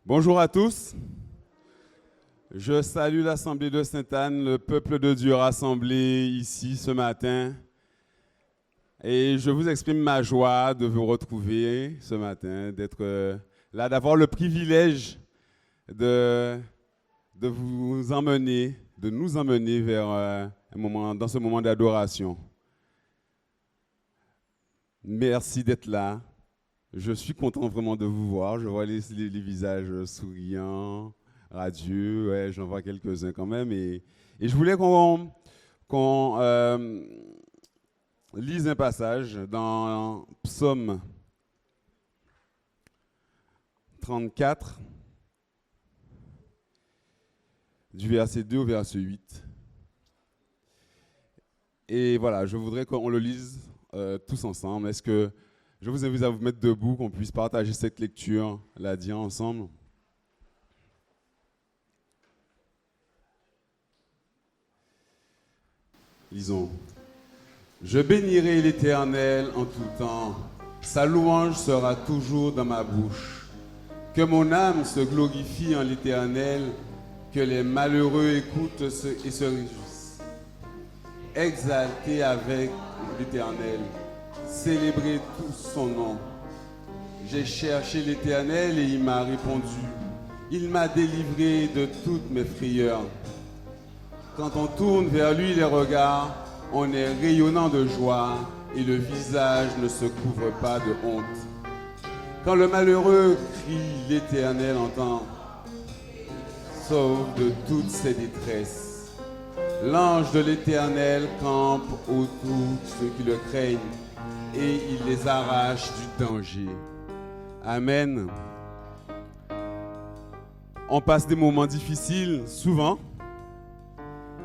Bonjour à tous. Je salue l'Assemblée de Sainte-Anne, le peuple de Dieu rassemblé ici ce matin. Et je vous exprime ma joie de vous retrouver ce matin, d'être là, d'avoir le privilège de vous emmener, de nous emmener vers dans ce moment d'adoration. Merci d'être là. Je suis content vraiment de vous voir. Je vois les visages souriants, radieux. Ouais, j'en vois quelques-uns quand même. Et je voulais qu'on lise un passage dans Psaume 34, du verset 2 au verset 8. Et voilà, je voudrais qu'on le lise tous ensemble. Est-ce que je vous invite à vous mettre debout, qu'on puisse partager cette lecture, la dire ensemble. Lisons. Je bénirai l'Éternel en tout temps. Sa louange sera toujours dans ma bouche. Que mon âme se glorifie en l'Éternel, que les malheureux écoutent et se réjouissent. Exaltez avec l'Éternel. Célébrez tout son nom. J'ai cherché l'Éternel et il m'a répondu. Il m'a délivré de toutes mes frayeurs. Quand on tourne vers lui les regards, on est rayonnant de joie et le visage ne se couvre pas de honte. Quand le malheureux crie, l'Éternel entend, sauve de toutes ses détresses. L'ange de l'Éternel campe autour de ceux qui le craignent et il les arrache du danger. Amen. On passe des moments difficiles, souvent,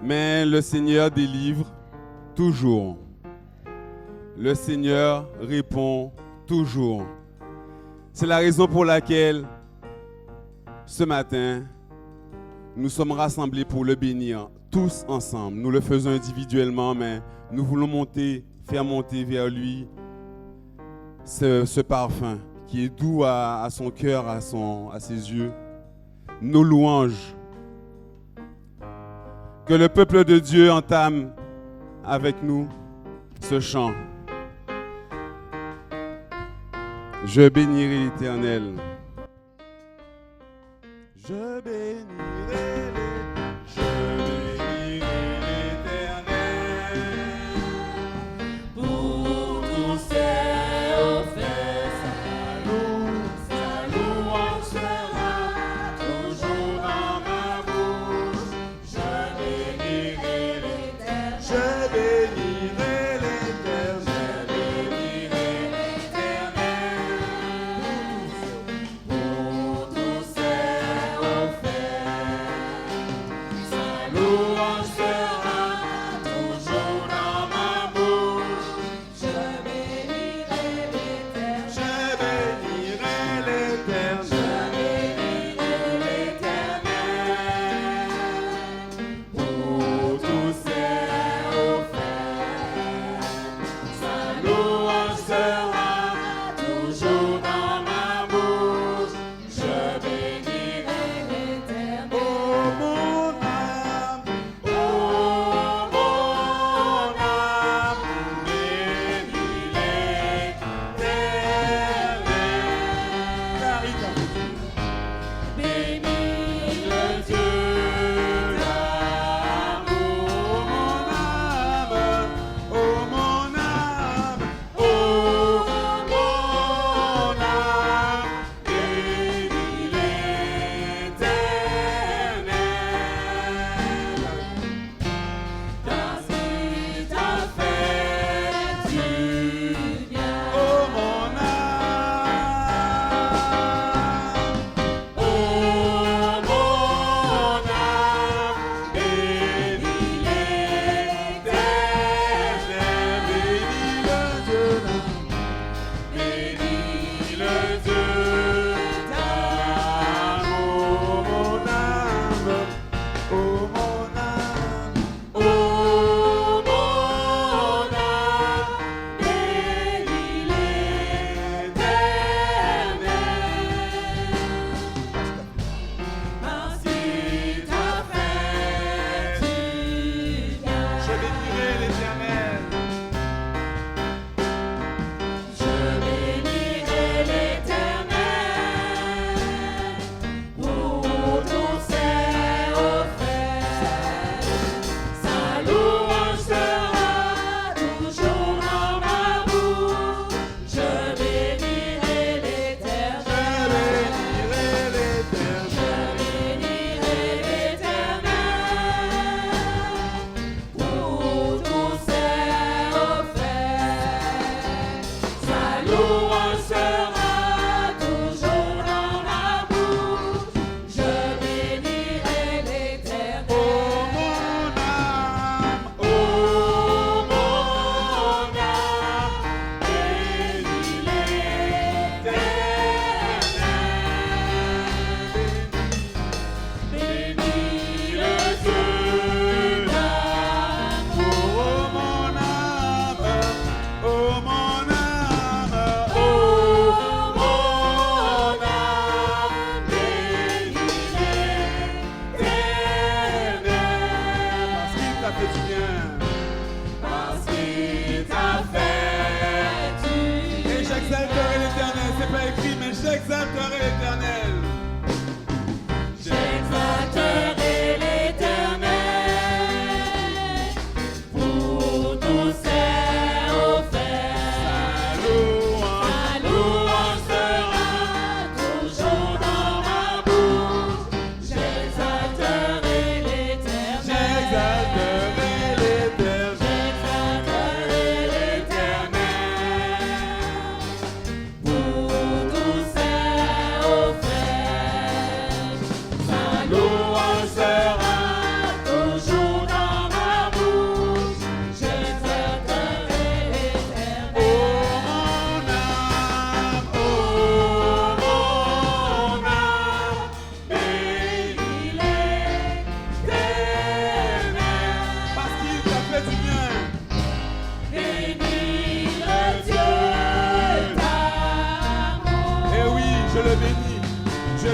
mais le Seigneur délivre toujours. Le Seigneur répond toujours. C'est la raison pour laquelle, ce matin, nous sommes rassemblés pour le bénir, tous ensemble. Nous le faisons individuellement, mais nous voulons faire monter vers lui ce parfum qui est doux à son cœur, à ses yeux. Nos louanges. Que le peuple de Dieu entame avec nous ce chant. Je bénirai l'Éternel. Je bénirai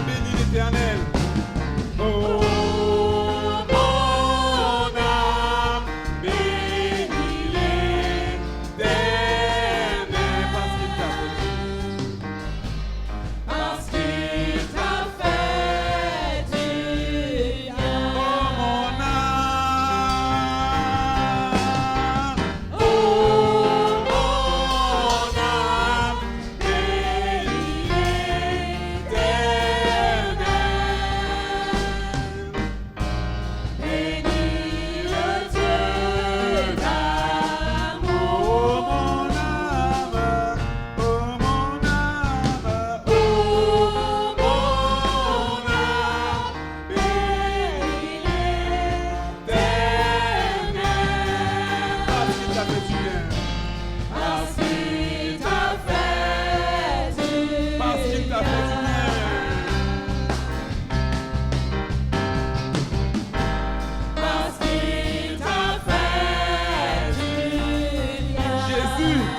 bénis l'Éternel. Oh, mon âme, bénis l'Éternel, parce qu'il t'a fait du bien. Oh, mon âme, bénis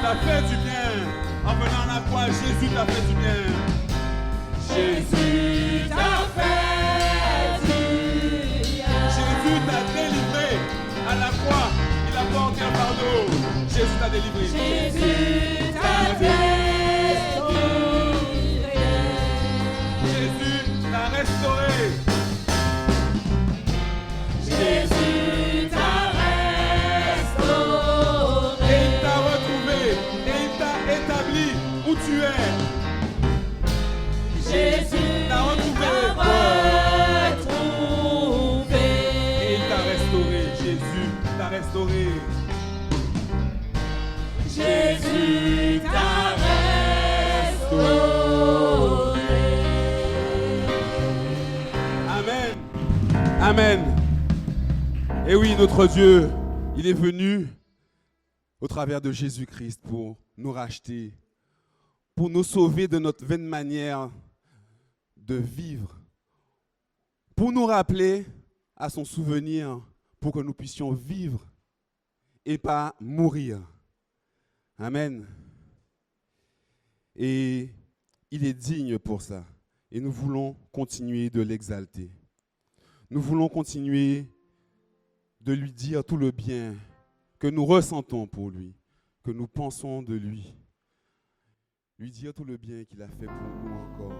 t'a fait du bien. En venant à la croix, Jésus t'a fait du bien. Jésus t'a fait du bien. Jésus t'a délivré à la croix. Il a porté un fardeau. Jésus t'a délivré. Jésus t'a délivré. Jésus t'a restauré. Jésus t'a restauré. Et il t'a retrouvé. Et il t'a établi où tu es. Jésus t'a retrouvé. Et il t'a restauré. Jésus t'a restauré. Jésus t'a restauré. Amen. Amen. Et oui, notre Dieu, il est venu au travers de Jésus-Christ pour nous racheter, pour nous sauver de notre vaine manière de vivre, pour nous rappeler à son souvenir, pour que nous puissions vivre et pas mourir. Amen. Et il est digne pour ça. Et nous voulons continuer de l'exalter. Nous voulons continuer de lui dire tout le bien que nous ressentons pour lui, que nous pensons de lui. Lui dire tout le bien qu'il a fait pour nous encore.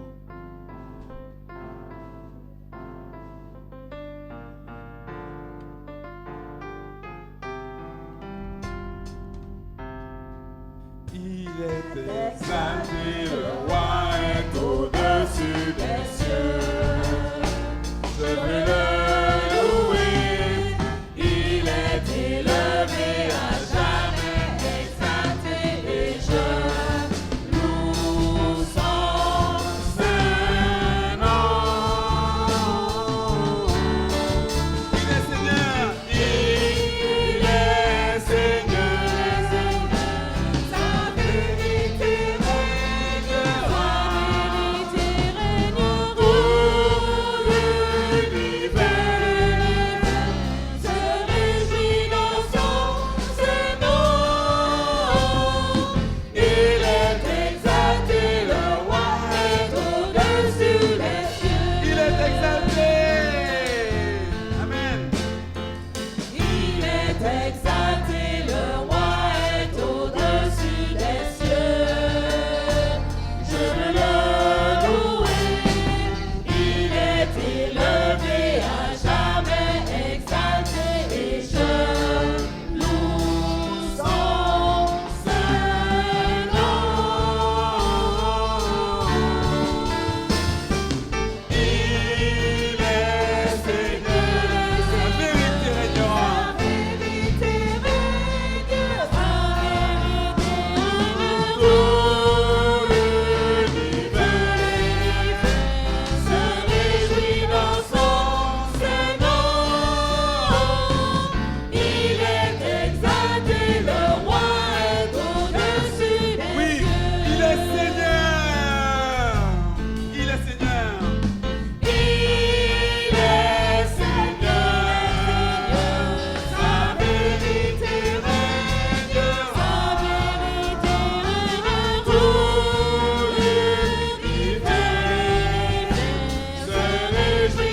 Il est exalté, le roi est au-dessus des cieux. Je veux le louer, il est élevé à jamais, exalté, et je loue son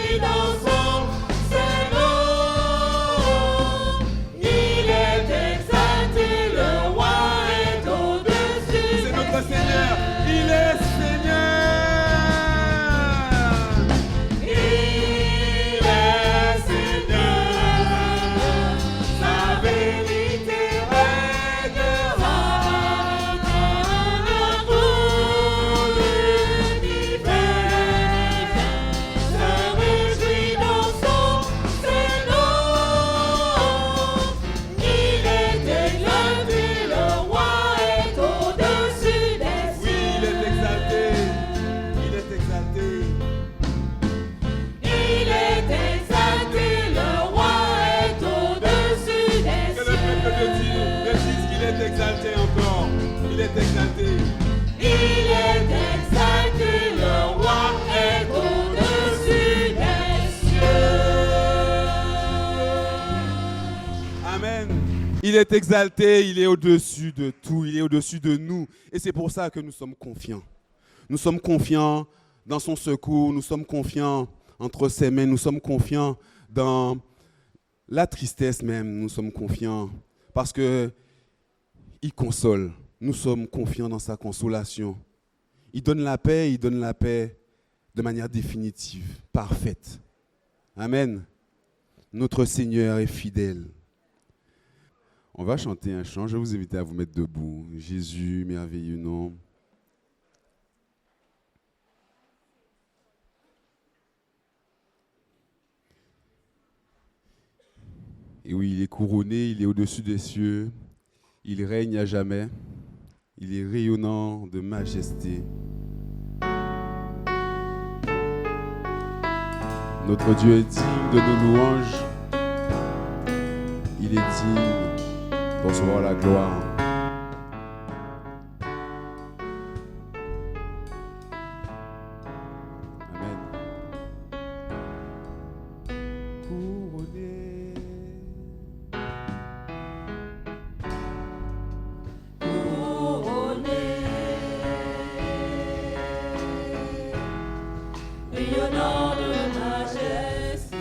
réjouit dans son Seigneur. Il est exalté, le roi est au-dessus. C'est notre Seigneur, il est Seigneur. Il est Seigneur, sa vérité régnera dans tout l'univers. Se réjouit dans son Seigneur. Il est exalté, le roi est au-dessus des Oui, cieux. il est exalté, il est exalté. Il est exalté, le roi est au-dessus des Que le peuple de Dieu me dise qu'il est exalté encore. Il est exalté. Il est exalté, le roi est au-dessus des cieux. Amen. Il est exalté, il est au-dessus de tout, il est au-dessus de nous. Et c'est pour ça que nous sommes confiants. Nous sommes confiants dans son secours, nous sommes confiants entre ses mains, nous sommes confiants dans la tristesse même, nous sommes confiants parce que il console. Nous sommes confiants dans sa consolation. Il donne la paix de manière définitive, parfaite. Amen. Notre Seigneur est fidèle. On va chanter un chant. Je vais vous inviter à vous mettre debout. Jésus, merveilleux nom. Et oui, il est couronné, il est au-dessus des cieux. Il règne à jamais. Il est rayonnant de majesté. Notre Dieu est digne de nos louanges. Il est digne de recevoir la gloire. Amen. Couronné. Couronné, rayonnant de majesté,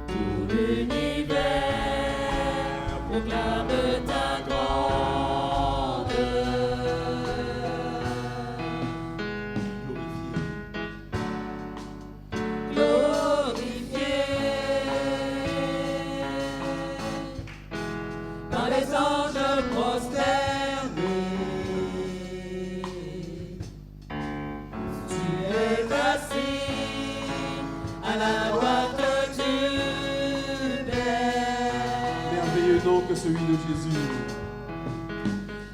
tout l'univers proclame ta grandeur. Glorifié par les anges prosternés, tu es assis à la droite du Père. Merveilleux nom que celui de Jésus.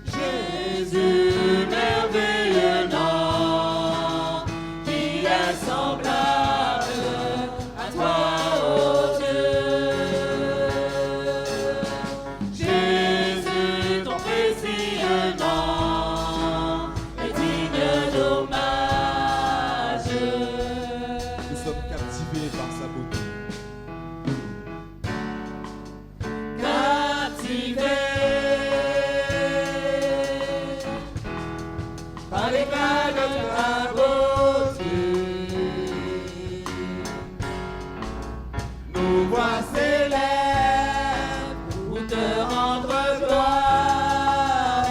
Jésus, merveilleux nom, qui est semblable à toi, ô Dieu. Jésus, ton précieux nom est digne d'hommage. Nous sommes captivés par sa beauté. Captivé par l'éclat de ta beauté, nous voix s'élèvent pour te rendre gloire.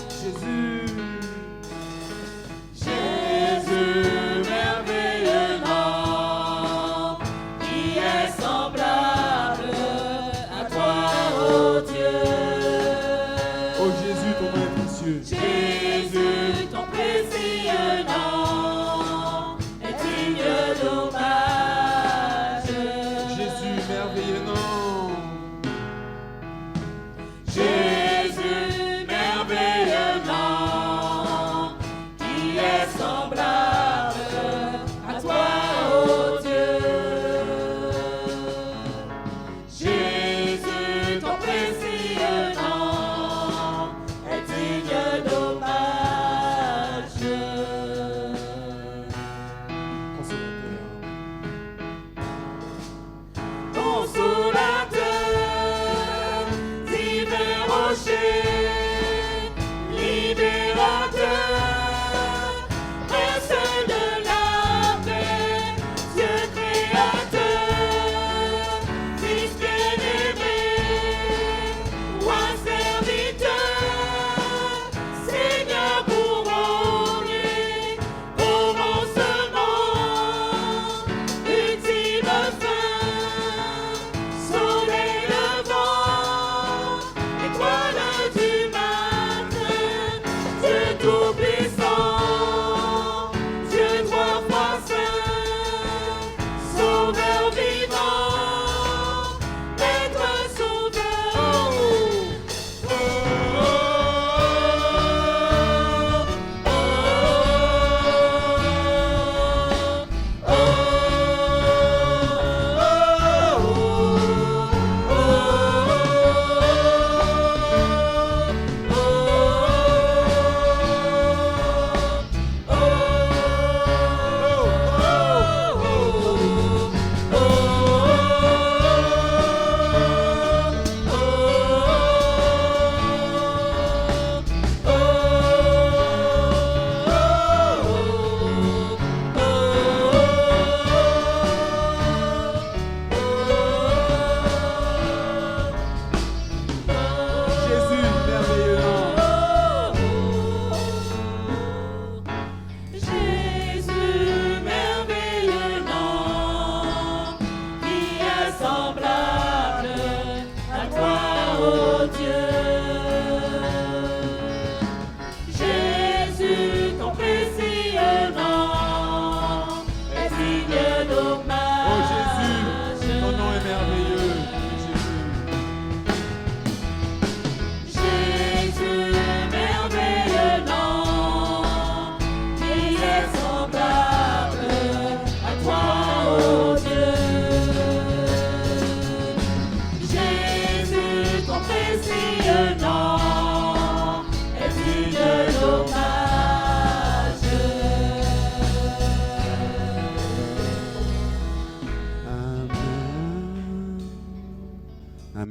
Jésus, Jésus, merveilleux nom, qui est semblable à toi, ô Dieu. oh Jésus, ton nom est précieux. Jésus, ton précieux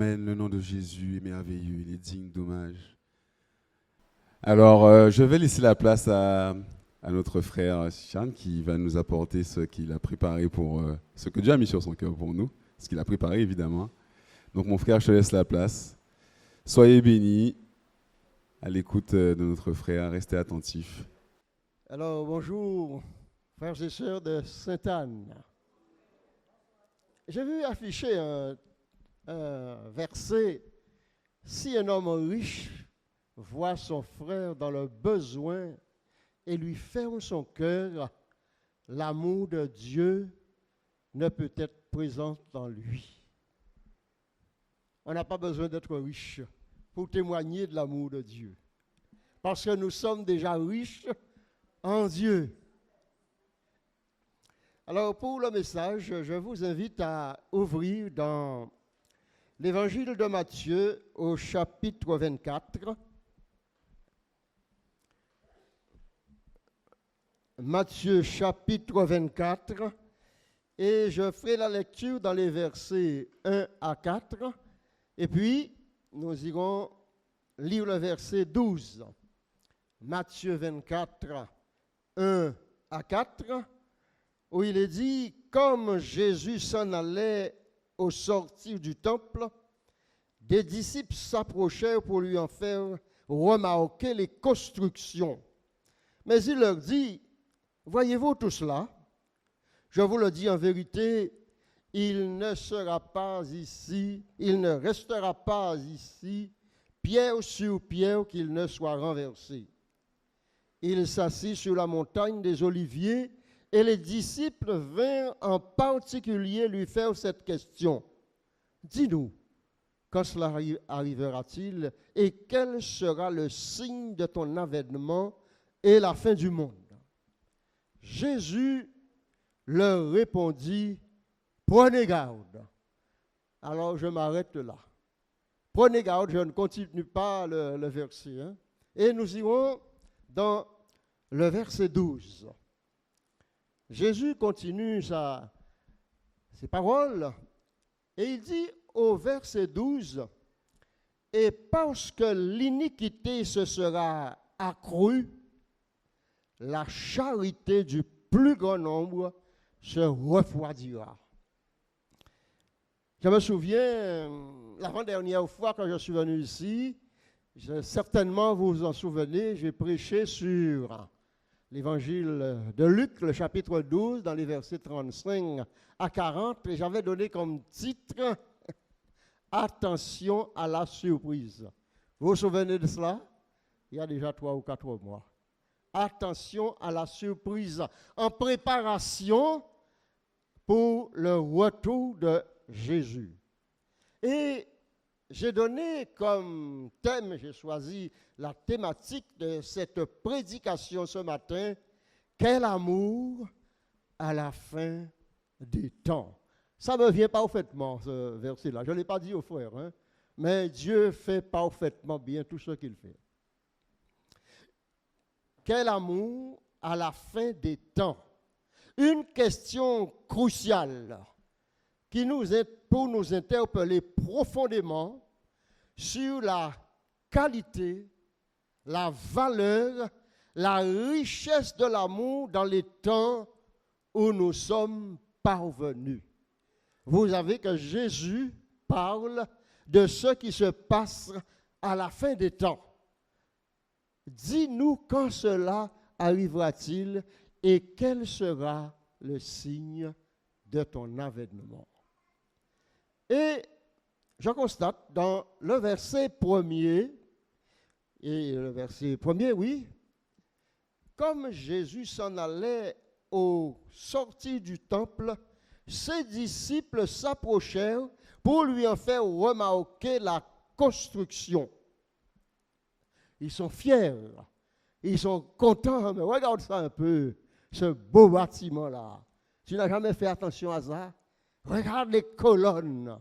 Amen. Le nom de Jésus est merveilleux, il est digne d'hommage. Alors, je vais laisser la place à notre frère Sian qui va nous apporter ce qu'il a préparé pour ce que Dieu a mis sur son cœur pour nous, ce qu'il a préparé évidemment. Donc mon frère, je te laisse la place. Soyez bénis à l'écoute de notre frère, restez attentifs. Alors bonjour, frères et sœurs de Sainte-Anne. J'ai vu afficher un verset. Si un homme riche voit son frère dans le besoin et lui ferme son cœur, l'amour de Dieu ne peut être présent dans lui. On n'a pas besoin d'être riche pour témoigner de l'amour de Dieu. Parce que nous sommes déjà riches en Dieu. Alors pour le message, je vous invite à ouvrir dans l'Évangile de Matthieu au chapitre 24. Matthieu chapitre 24, et je ferai la lecture dans les versets 1 à 4, et puis nous irons lire le verset 12. Matthieu 24, 1 à 4, où il est dit, comme Jésus s'en allait au sortir du temple, des disciples s'approchèrent pour lui en faire remarquer les constructions. Mais il leur dit, voyez-vous tout cela? Je vous le dis en vérité, il ne restera pas ici, pierre sur pierre, qu'il ne soit renversé. Il s'assit sur la montagne des Oliviers, et les disciples vinrent en particulier lui faire cette question. Dis-nous, quand cela arrivera-t-il, et quel sera le signe de ton avènement et la fin du monde? Jésus leur répondit, prenez garde. Alors je m'arrête là. Prenez garde, je ne continue pas le verset. Et nous irons dans le verset 12. Jésus continue ses paroles et il dit au verset 12, et parce que l'iniquité se sera accrue, la charité du plus grand nombre se refroidira. Je me souviens, l'avant-dernière fois quand je suis venu ici, certainement vous vous en souvenez, j'ai prêché sur l'évangile de Luc, le chapitre 12, dans les versets 35 à 40, et j'avais donné comme titre « Attention à la surprise ». Vous vous souvenez de cela? Il y a déjà 3 ou 4 mois. Attention à la surprise, en préparation pour le retour de Jésus. Et j'ai donné comme thème, j'ai choisi la thématique de cette prédication ce matin, quel amour à la fin des temps. Ça me vient parfaitement, ce verset-là. Je ne l'ai pas dit aux frères, mais Dieu fait parfaitement bien tout ce qu'il fait. Quel amour à la fin des temps? Une question cruciale qui pour nous interpeller profondément sur la qualité, la valeur, la richesse de l'amour dans les temps où nous sommes parvenus. Vous savez que Jésus parle de ce qui se passe à la fin des temps. Dis-nous quand cela arrivera-t-il et quel sera le signe de ton avènement. Et je constate dans le verset premier, oui, comme Jésus s'en allait au sortir du temple, ses disciples s'approchèrent pour lui en faire remarquer la construction. Ils sont fiers, ils sont contents, mais regarde ça un peu, ce beau bâtiment-là. Tu n'as jamais fait attention à ça? Regarde les colonnes,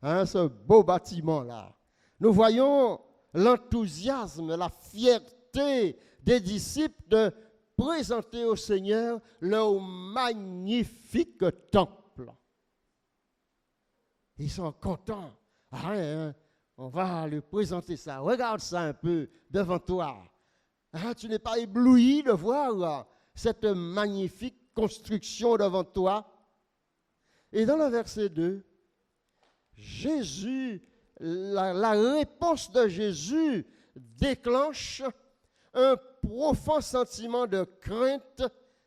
ce beau bâtiment-là. Nous voyons l'enthousiasme, la fierté des disciples de présenter au Seigneur leur magnifique temple. Ils sont contents Ah, hein, on va lui présenter ça. Regarde ça un peu devant toi. Ah, tu n'es pas ébloui de voir cette magnifique construction devant toi. Et dans le verset 2, Jésus, la réponse de Jésus déclenche un profond sentiment de crainte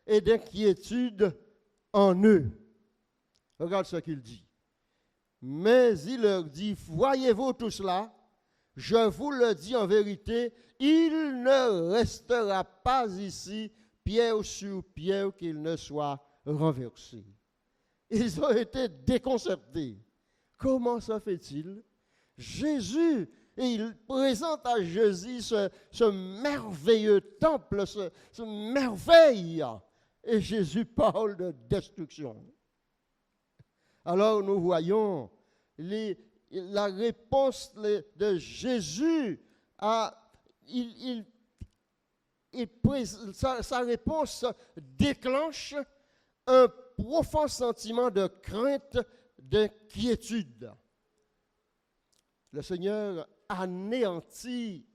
et d'inquiétude en eux. Regarde ce qu'il dit. Mais il leur dit, voyez-vous tout cela? Je vous le dis en vérité, il ne restera pas ici pierre sur pierre qu'il ne soit renversé. Ils ont été déconcertés. Comment ça fait-il? Jésus, il présente à Jésus ce merveilleux temple, ce merveille. Et Jésus parle de destruction. Alors nous voyons la réponse de Jésus sa réponse déclenche un profond sentiment de crainte, d'inquiétude. Le Seigneur anéantit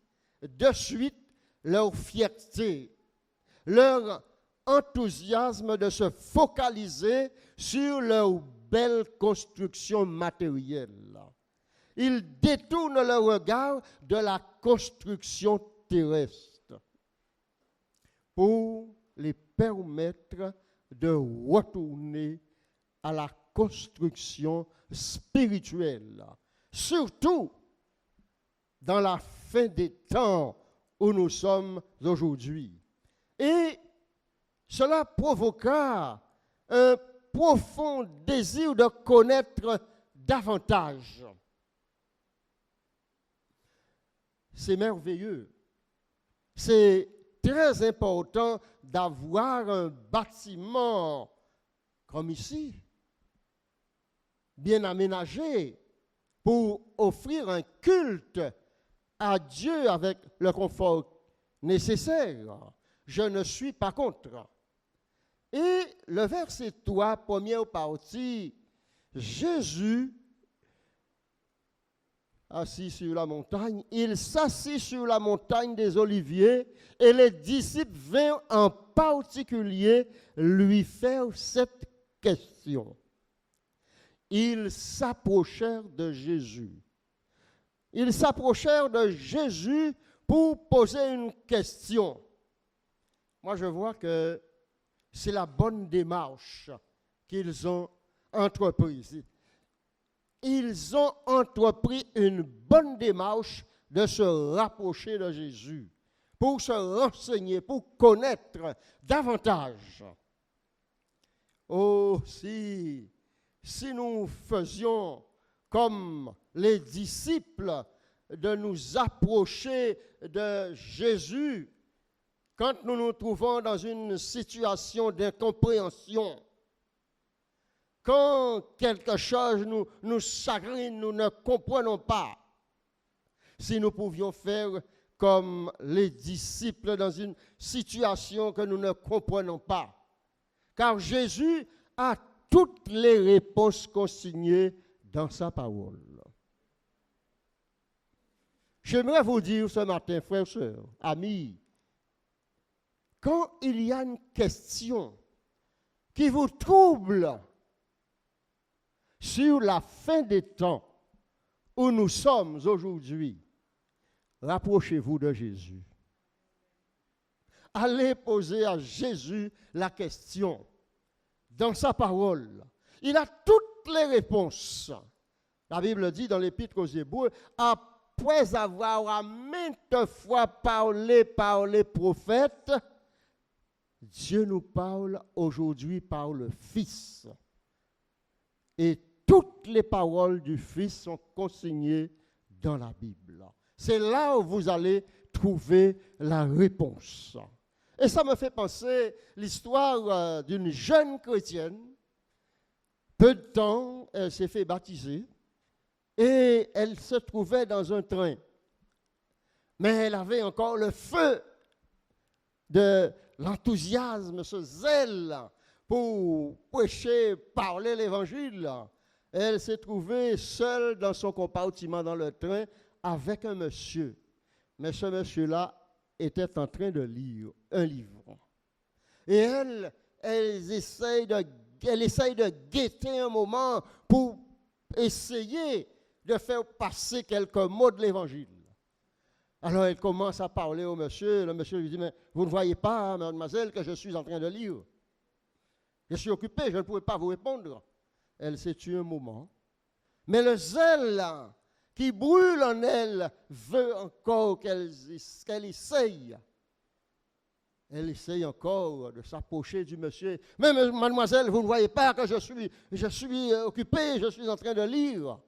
de suite leur fierté, leur enthousiasme de se focaliser sur leur belle construction matérielle. Ils détournent le regard de la construction terrestre pour les permettre de retourner à la construction spirituelle, surtout dans la fin des temps où nous sommes aujourd'hui. Et cela provoqua un profond désir de connaître davantage. C'est merveilleux. C'est très important d'avoir un bâtiment comme ici, bien aménagé, pour offrir un culte à Dieu avec le confort nécessaire. Je ne suis pas contre. Et le verset 3, première partie, Jésus, assis sur la montagne, il s'assit sur la montagne des Oliviers et les disciples vinrent en particulier lui faire cette question. Ils s'approchèrent de Jésus. Ils s'approchèrent de Jésus pour poser une question. Moi, je vois que c'est la bonne démarche qu'ils ont entreprise. Ils ont entrepris une bonne démarche de se rapprocher de Jésus, pour se renseigner, pour connaître davantage. Oh, si nous faisions comme les disciples, de nous approcher de Jésus, quand nous nous trouvons dans une situation d'incompréhension, quand quelque chose nous chagrine, nous ne comprenons pas, si nous pouvions faire comme les disciples dans une situation que nous ne comprenons pas, car Jésus a toutes les réponses consignées dans sa parole. J'aimerais vous dire ce matin, frères et sœurs, amis, quand il y a une question qui vous trouble sur la fin des temps où nous sommes aujourd'hui, rapprochez-vous de Jésus. Allez poser à Jésus la question dans sa parole. Il a toutes les réponses. La Bible dit dans l'Épître aux Hébreux, après avoir à maintes fois parlé par les prophètes, Dieu nous parle aujourd'hui par le Fils. Et toutes les paroles du Fils sont consignées dans la Bible. C'est là où vous allez trouver la réponse. Et ça me fait penser l'histoire d'une jeune chrétienne. Peu de temps, elle s'est fait baptiser et elle se trouvait dans un train. Mais elle avait encore le feu de l'enthousiasme, ce zèle pour prêcher, parler l'évangile. elle s'est trouvée seule dans son compartiment dans le train avec un monsieur. Mais ce monsieur-là était en train de lire un livre. Et elle essaye de guetter un moment pour essayer de faire passer quelques mots de l'Évangile. Alors elle commence à parler au monsieur. Le monsieur lui dit, mais vous ne voyez pas, mademoiselle, que je suis en train de lire. Je suis occupé, je ne pouvais pas vous répondre. Elle s'est tue un moment. Mais le zèle qui brûle en elle veut encore qu'elle essaye. Elle essaye encore de s'approcher du monsieur. Mais mademoiselle, vous ne voyez pas que je suis occupé, je suis en train de lire.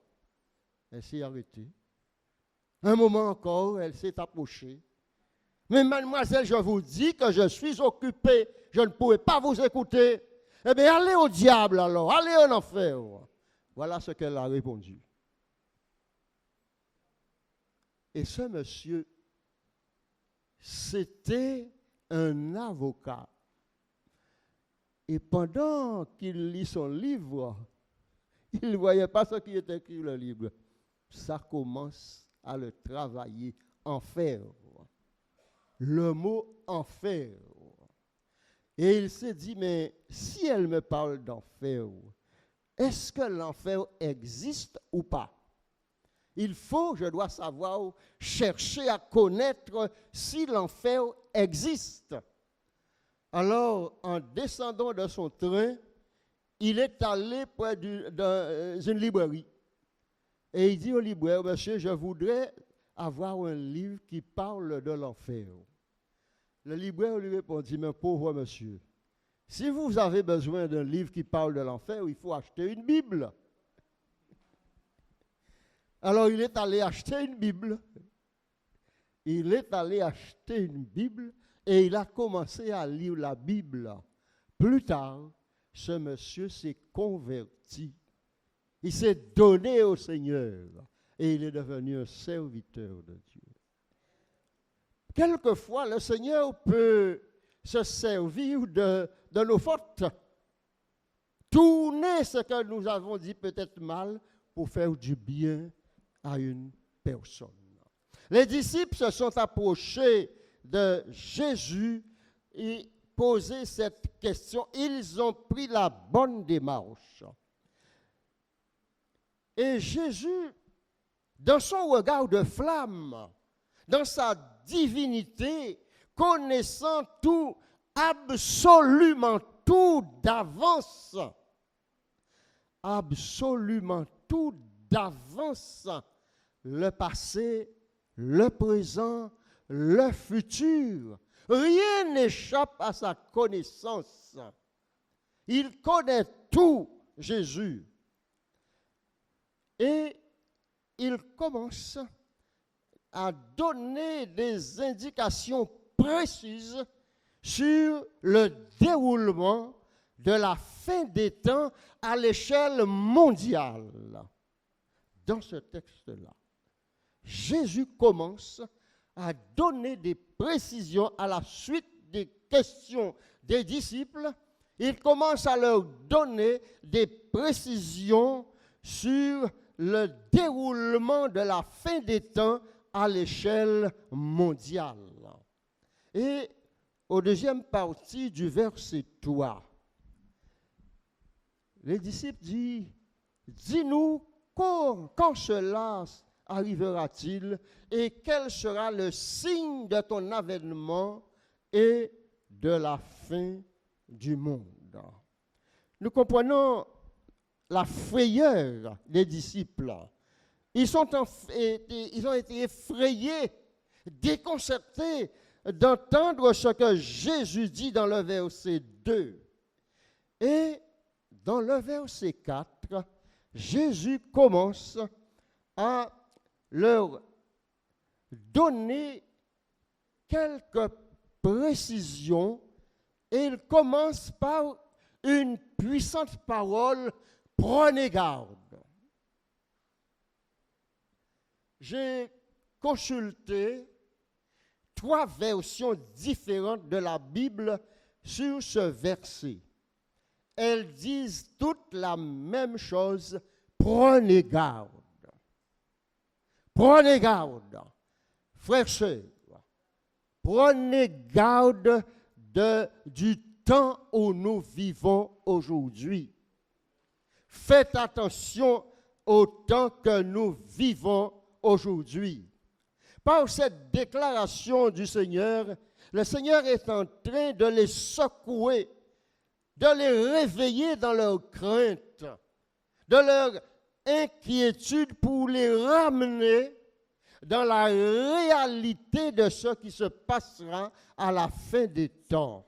Elle s'est arrêtée. Un moment encore, elle s'est approchée. Mais mademoiselle, je vous dis que je suis occupé, je ne pourrai pas vous écouter. Eh bien, allez au diable alors, allez en enfer. Voilà ce qu'elle a répondu. Et ce monsieur, c'était un avocat. Et pendant qu'il lit son livre, il ne voyait pas ce qui est écrit dans le livre. Ça commence à le travailler, enfer. Le mot enfer. Et il s'est dit, mais si elle me parle d'enfer, est-ce que l'enfer existe ou pas? Je dois savoir, chercher à connaître si l'enfer existe. Alors, en descendant de son train, il est allé près d'une librairie. Et il dit au libraire, monsieur, je voudrais avoir un livre qui parle de l'enfer. Le libraire lui répondit, mais pauvre monsieur, si vous avez besoin d'un livre qui parle de l'enfer, il faut acheter une Bible. Alors il est allé acheter une Bible. Il est allé acheter une Bible et il a commencé à lire la Bible. Plus tard, ce monsieur s'est converti. Il s'est donné au Seigneur et il est devenu un serviteur de Dieu. Quelquefois, le Seigneur peut se servir de nos fautes. Tourner ce que nous avons dit peut-être mal pour faire du bien à une personne. Les disciples se sont approchés de Jésus et posé cette question. Ils ont pris la bonne démarche. Et Jésus, dans son regard de flamme, dans sa divinité, connaissant tout, absolument tout d'avance, le passé, le présent, le futur, rien n'échappe à sa connaissance. Il connaît tout, Jésus. Et il commence à donner des indications précises sur le déroulement de la fin des temps à l'échelle mondiale. Dans ce texte-là, Jésus commence à donner des précisions à la suite des questions des disciples. Il commence à leur donner des précisions sur le déroulement de la fin des temps à l'échelle mondiale. Et au deuxième partie du verset 3, les disciples disent, dis-nous quand cela arrivera-t-il et quel sera le signe de ton avènement et de la fin du monde. Nous comprenons la frayeur des disciples. Ils ont été effrayés, déconcertés d'entendre ce que Jésus dit dans le verset 2. Et dans le verset 4, Jésus commence à leur donner quelques précisions et il commence par une puissante parole. Prenez garde. J'ai consulté 3 versions différentes de la Bible sur ce verset. Elles disent toutes la même chose. prenez garde. Prenez garde, frères et sœurs. Prenez garde du temps où nous vivons aujourd'hui. Faites attention au temps que nous vivons aujourd'hui. Par cette déclaration du Seigneur, le Seigneur est en train de les secouer, de les réveiller dans leur crainte, de leur inquiétude pour les ramener dans la réalité de ce qui se passera à la fin des temps.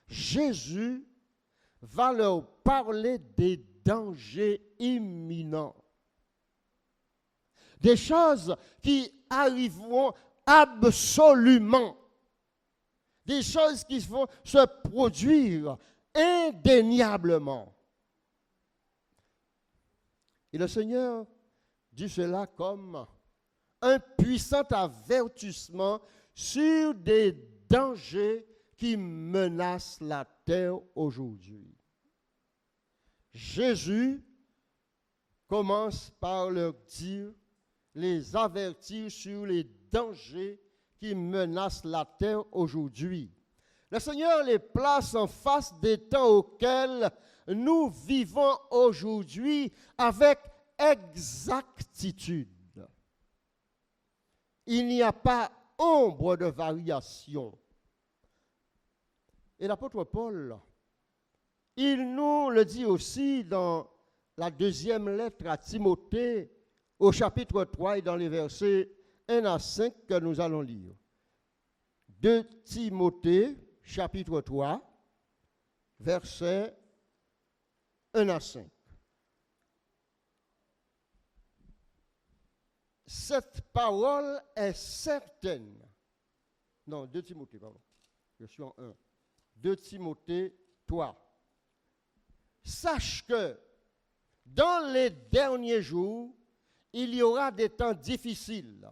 Jésus va leur parler des dangers imminents, des choses qui arriveront absolument, des choses qui vont se produire indéniablement. Et le Seigneur dit cela comme un puissant avertissement sur des dangers qui menacent la terre aujourd'hui. Jésus commence par leur dire, les avertir sur les dangers qui menacent la terre aujourd'hui. Le Seigneur les place en face des temps auxquels nous vivons aujourd'hui avec exactitude. Il n'y a pas ombre de variation. Et l'apôtre Paul, il nous le dit aussi dans la deuxième lettre à Timothée, au chapitre 3 et dans les versets 1 à 5 que nous allons lire. 2 Timothée, chapitre 3, versets 1 à 5. Cette parole est certaine. Non, 2 Timothée, pardon. Je suis en 1. 2 Timothée 3. Sache que dans les derniers jours, il y aura des temps difficiles,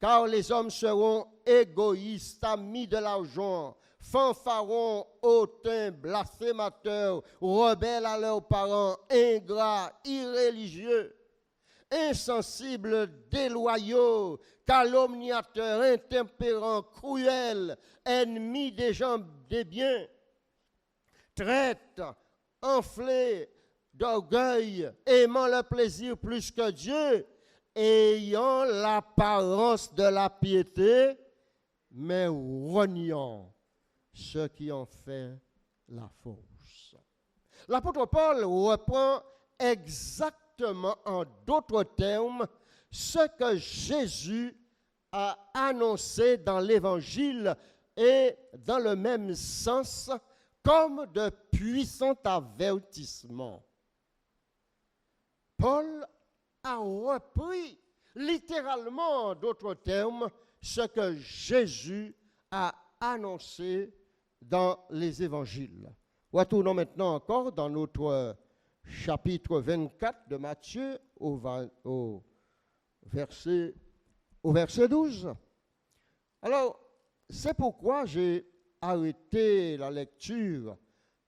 car les hommes seront égoïstes, amis de l'argent, fanfarons, hautains, blasphémateurs, rebelles à leurs parents, ingrats, irréligieux, insensibles, déloyaux, calomniateurs, intempérants, cruels, ennemis des gens des biens, traîtres, enflés d'orgueil, aimant le plaisir plus que Dieu, ayant l'apparence de la piété, mais reniant ceux qui ont fait la force. L'apôtre Paul reprend exactement en d'autres termes ce que Jésus a annoncé dans l'Évangile et dans le même sens comme de puissants avertissements. Paul a repris littéralement en d'autres termes ce que Jésus a annoncé dans les évangiles. Retournons maintenant encore dans notre chapitre 24 de Matthieu au verset 12. Alors, c'est pourquoi j'ai arrêté la lecture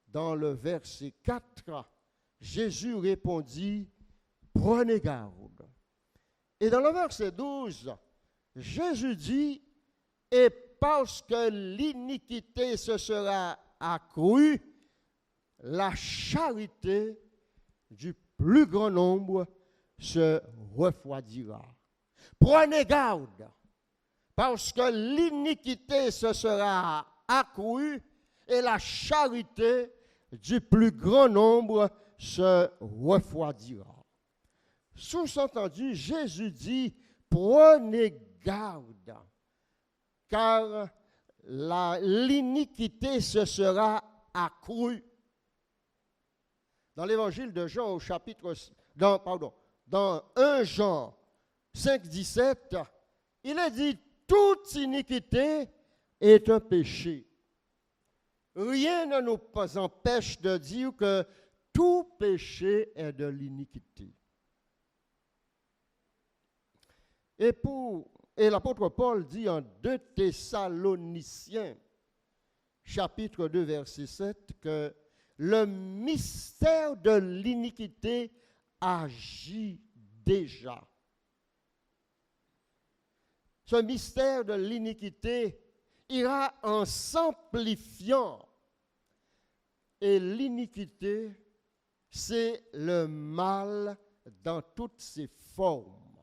dans le verset 4. Jésus répondit, prenez garde. Et dans le verset 12, Jésus dit, et parce que l'iniquité se sera accrue, la charité du plus grand nombre se refroidira. Prenez garde, parce que l'iniquité se sera accrue et la charité du plus grand nombre se refroidira. Sous-entendu, Jésus dit, prenez garde, car l'iniquité se sera accrue. Dans l'évangile de Jean, dans 1 Jean 5, 17, il est dit, toute iniquité est un péché. Rien ne nous empêche de dire que tout péché est de l'iniquité. Et l'apôtre Paul dit en 2 Thessaloniciens, chapitre 2, verset 7, que le mystère de l'iniquité agit déjà. Ce mystère de l'iniquité ira en s'amplifiant. Et l'iniquité, c'est le mal dans toutes ses formes.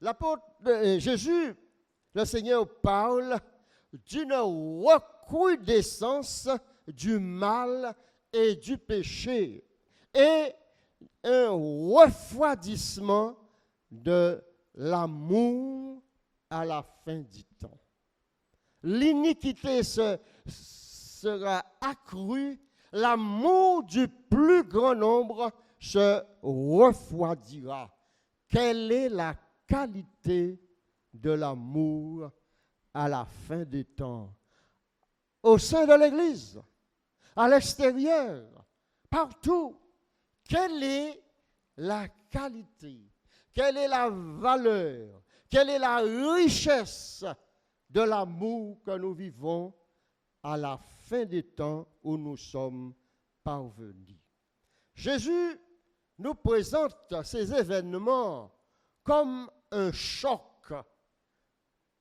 L'apôtre Jésus, le Seigneur parle d'une recrudescence du mal et du péché et un refroidissement de l'amour à la fin du temps. L'iniquité sera accrue, l'amour du plus grand nombre se refroidira. Quelle est la qualité de l'amour à la fin des temps? Au sein de l'Église, à l'extérieur, partout, quelle est la qualité? Quelle est la valeur? Quelle est la richesse de l'amour que nous vivons à la fin des temps où nous sommes parvenus? Jésus nous présente ces événements comme un choc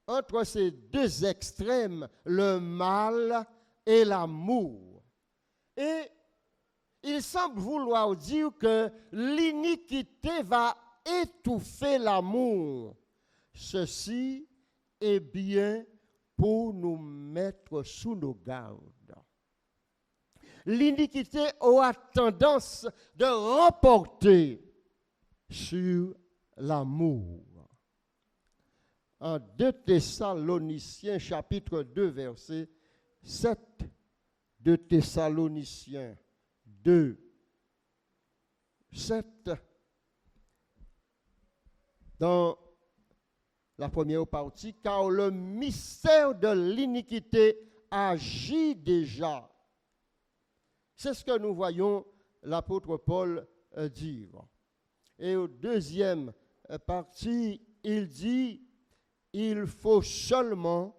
entre ces deux extrêmes, le mal et l'amour. Et il semble vouloir dire que l'iniquité va étouffer l'amour. Ceci est bien pour nous mettre sous nos gardes. L'iniquité aura tendance de remporter sur l'amour. En 2 Thessaloniciens, chapitre 2, verset 7, 2 Thessaloniciens 2, 7, dans la première partie, car le mystère de l'iniquité agit déjà. C'est ce que nous voyons l'apôtre Paul dire. Et au deuxième partie, il dit, il faut seulement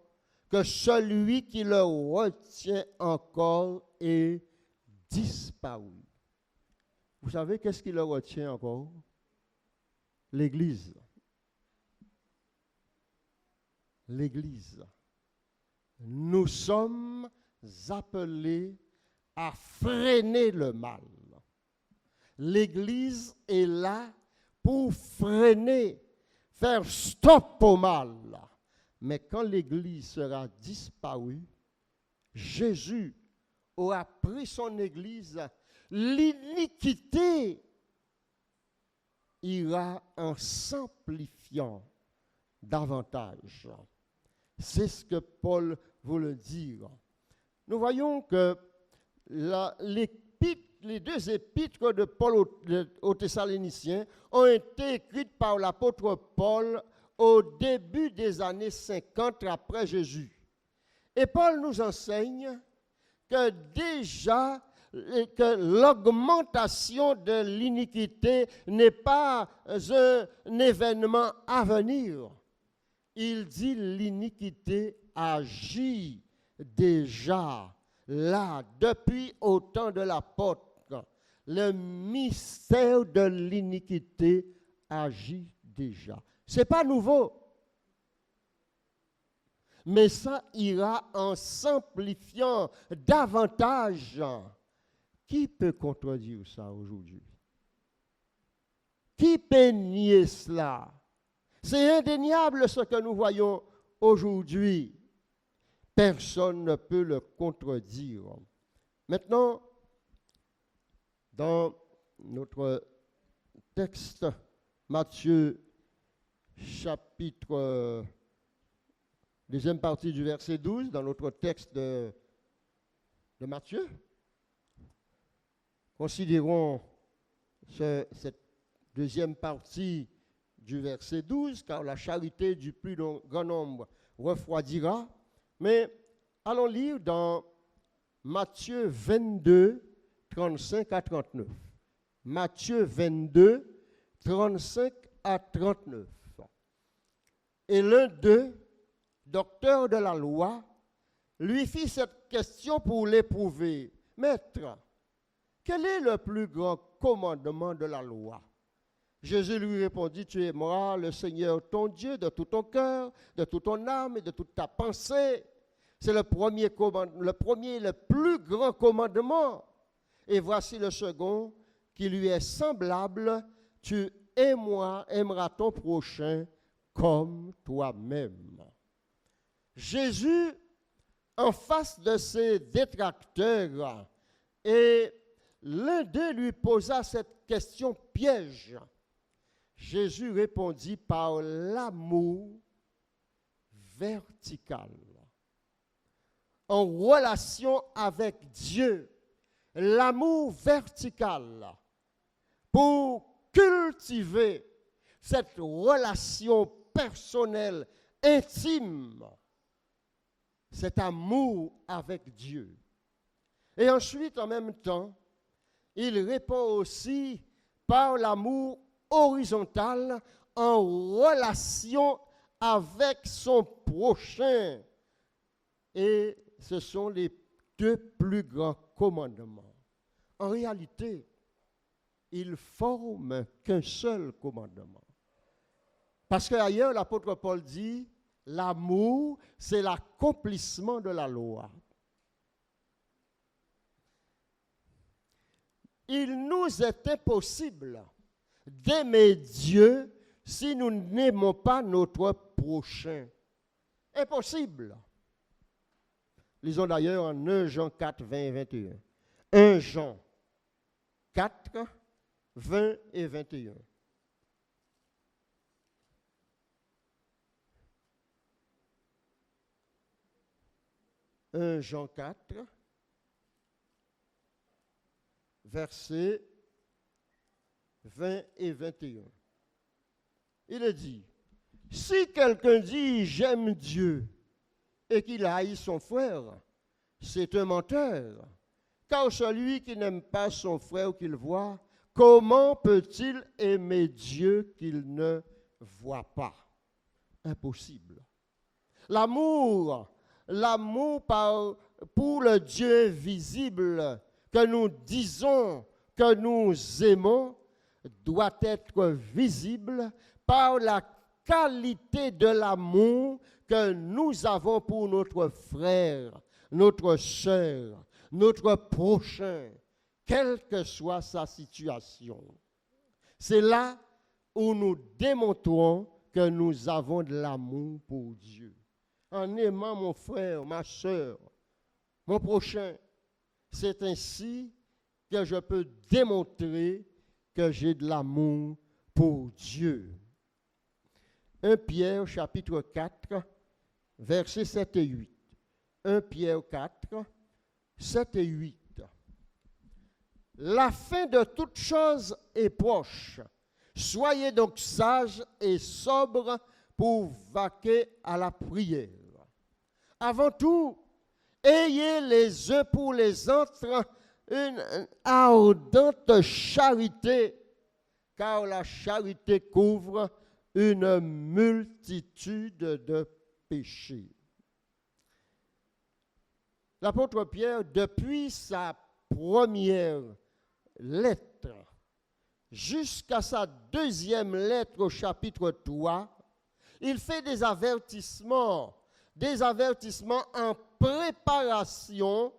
que celui qui le retient encore ait disparu. Vous savez qu'est-ce qui le retient encore? L'Église. L'Église. Nous sommes appelés à freiner le mal. L'Église est là pour freiner, faire stop au mal. Mais quand l'Église sera disparue, Jésus aura pris son Église, l'iniquité ira en s'amplifiant davantage. C'est ce que Paul voulait dire. Nous voyons que les deux épîtres de Paul aux Thessaloniciens ont été écrites par l'apôtre Paul au début des années 50 après Jésus. Et Paul nous enseigne que déjà que l'augmentation de l'iniquité n'est pas un événement à venir. Il dit l'iniquité agit déjà là, depuis au temps de l'apôtre. Le mystère de l'iniquité agit déjà. Ce n'est pas nouveau. Mais ça ira en s'amplifiant davantage. Qui peut contredire ça aujourd'hui? Qui peut nier cela? C'est indéniable ce que nous voyons aujourd'hui. Personne ne peut le contredire. Maintenant, dans notre texte, Matthieu, chapitre, deuxième partie du verset 12, dans notre texte de Matthieu, considérons cette deuxième partie du verset 12, car la charité du plus grand nombre refroidira. Mais allons lire dans Matthieu 22, 35 à 39. Matthieu 22, 35 à 39. Et l'un d'eux, docteur de la loi, lui fit cette question pour l'éprouver. Maître, quel est le plus grand commandement de la loi? Jésus lui répondit, tu aimeras le Seigneur ton Dieu de tout ton cœur, de toute ton âme et de toute ta pensée. C'est le premier et le plus grand commandement. Et voici le second qui lui est semblable, tu aimeras ton prochain comme toi-même. Jésus, en face de ses détracteurs, et l'un d'eux lui posa cette question piège. Jésus répondit par l'amour vertical, en relation avec Dieu, l'amour vertical, pour cultiver cette relation personnelle, intime, cet amour avec Dieu. Et ensuite, en même temps, il répond aussi par l'amour horizontal en relation avec son prochain. Et ce sont les deux plus grands commandements. En réalité, ils forment qu'un seul commandement. Parce qu'ailleurs, l'apôtre Paul dit, l'amour, c'est l'accomplissement de la loi. Il nous est impossible d'aimer Dieu si nous n'aimons pas notre prochain. Impossible. Lisons d'ailleurs en 1 Jean 4, 20 et 21. 1 Jean 4, 20 et 21. « 1 Jean 4, versets 20 et 21. Il est dit, « Si quelqu'un dit « j'aime Dieu » et qu'il haït son frère, c'est un menteur. Car celui qui n'aime pas son frère qu'il voit, comment peut-il aimer Dieu qu'il ne voit pas? » Impossible. L'amour pour le Dieu invisible que nous disons que nous aimons doit être visible par la qualité de l'amour que nous avons pour notre frère, notre sœur, notre prochain, quelle que soit sa situation. C'est là où nous démontrons que nous avons de l'amour pour Dieu. En aimant mon frère, ma sœur, mon prochain, c'est ainsi que je peux démontrer que j'ai de l'amour pour Dieu. 1 Pierre chapitre 4, versets 7 et 8. 1 Pierre 4, 7 et 8. La fin de toute chose est proche. Soyez donc sages et sobres pour vaquer à la prière. Avant tout, ayez les uns pour les autres une ardente charité, car la charité couvre une multitude de péchés. L'apôtre Pierre, depuis sa première lettre jusqu'à sa deuxième lettre au chapitre 3, il fait des avertissements en préparation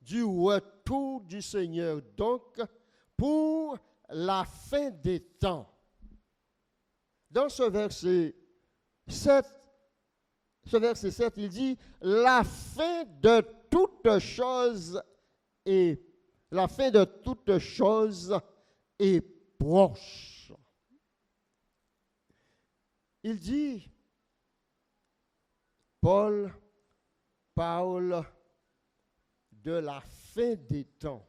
du retour du Seigneur, donc pour la fin des temps. Dans ce verset 7, il dit, la fin de toute chose est proche. Il dit, Paul parle de la fin des temps.